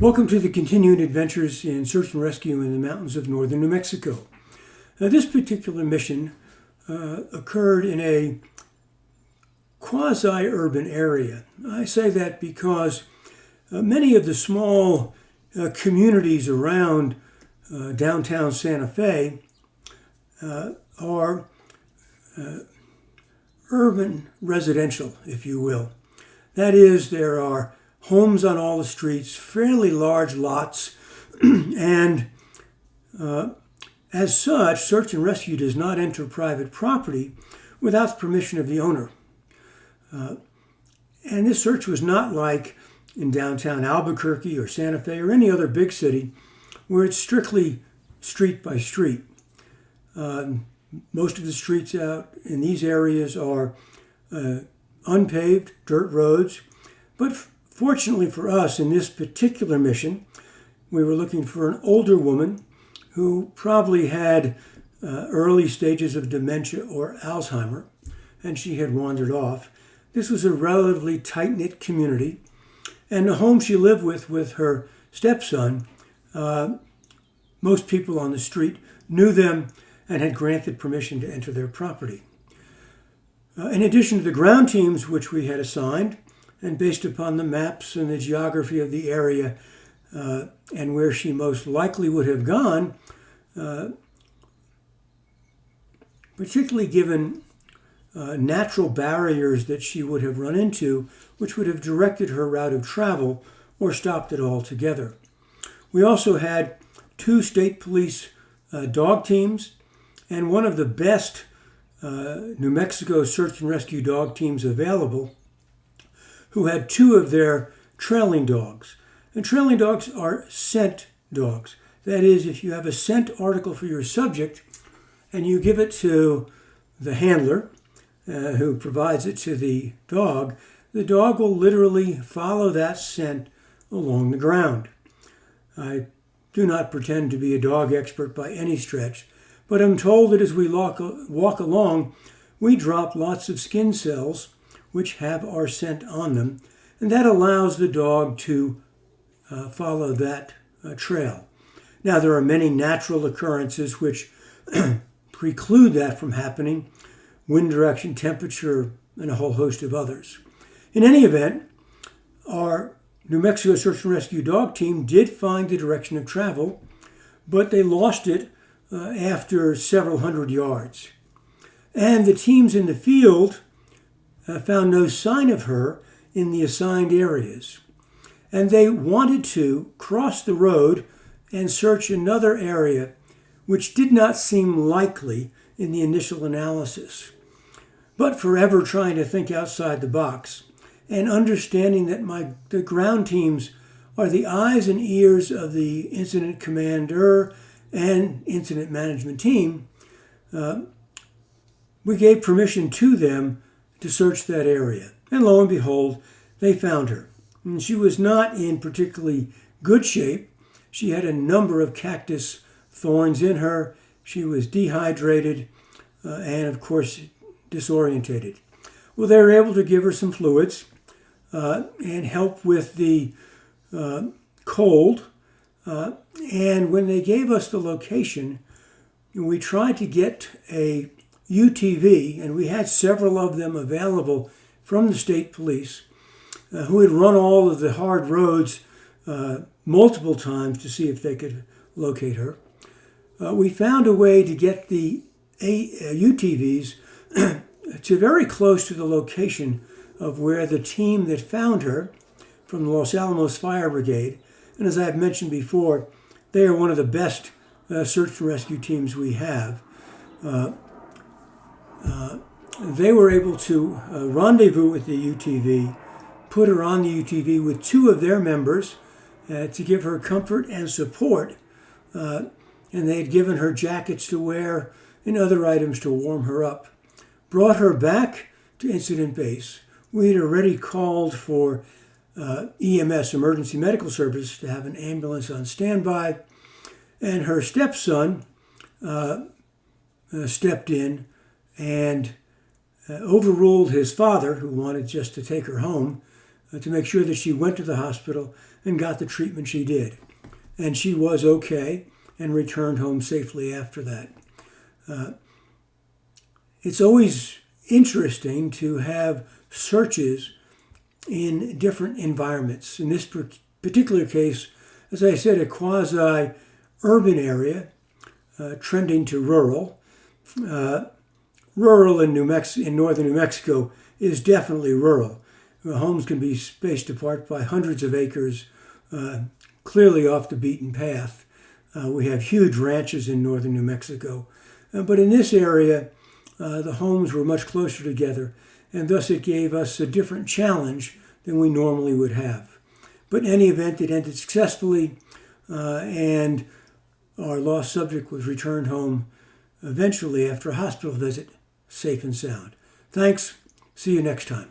Welcome to the continuing adventures in search and rescue in the mountains of northern New Mexico. Now, this particular mission occurred in a quasi-urban area. I say that because many of the small communities around downtown Santa Fe are urban residential, if you will. That is, there are homes on all the streets, fairly large lots, and as such, search and rescue does not enter private property without the permission of the owner. And this search was not like in downtown Albuquerque or Santa Fe or any other big city where it's strictly street by street. Most of the streets out in these areas are unpaved dirt roads, but fortunately for us, in this particular mission, we were looking for an older woman who probably had early stages of dementia or Alzheimer, and she had wandered off. This was a relatively tight-knit community, and the home she lived with her stepson, most people on the street knew them and had granted permission to enter their property. In addition to the ground teams which we had assigned, and based upon the maps and the geography of the area and where she most likely would have gone, particularly given natural barriers that she would have run into, which would have directed her route of travel or stopped it altogether. We also had 2 state police dog teams and one of the best New Mexico search and rescue dog teams available, who had 2 of their trailing dogs. And trailing dogs are scent dogs. That is, if you have a scent article for your subject and you give it to the handler who provides it to the dog will literally follow that scent along the ground. I do not pretend to be a dog expert by any stretch, but I'm told that as we walk along, we drop lots of skin cells which have our scent on them, and that allows the dog to follow that trail. Now, there are many natural occurrences which preclude that from happening: wind direction, temperature, and a whole host of others. In any event, our New Mexico Search and Rescue dog team did find the direction of travel, but they lost it after several hundred yards. And the teams in the field found no sign of her in the assigned areas. And they wanted to cross the road and search another area, which did not seem likely in the initial analysis. But forever trying to think outside the box and understanding that the ground teams are the eyes and ears of the incident commander and incident management team, we gave permission to them to search that area. And lo and behold, they found her. And she was not in particularly good shape. She had a number of cactus thorns in her. She was dehydrated and, of course, disorientated. Well, they were able to give her some fluids and help with the cold. And when they gave us the location, we tried to get a UTV, and we had several of them available from the state police who had run all of the hard roads multiple times to see if they could locate her. We found a way to get the UTVs to very close to the location of where the team that found her from the Los Alamos Fire Brigade, and as I have mentioned before, they are one of the best search and rescue teams we have. They were able to rendezvous with the UTV, put her on the UTV with 2 of their members to give her comfort and support, and they had given her jackets to wear and other items to warm her up. Brought her back to incident base. We had already called for EMS, Emergency Medical Service, to have an ambulance on standby, and her stepson stepped in and overruled his father, who wanted just to take her home, to make sure that she went to the hospital and got the treatment she did. And she was okay and returned home safely after that. It's always interesting to have searches in different environments. In this particular case, as I said, a quasi-urban area, trending to rural. Rural in northern New Mexico is definitely rural. Homes can be spaced apart by hundreds of acres, clearly off the beaten path. We have huge ranches in northern New Mexico. But in this area, the homes were much closer together, and thus it gave us a different challenge than we normally would have. But in any event, it ended successfully, and our lost subject was returned home eventually after a hospital visit, safe and sound. Thanks. See you next time.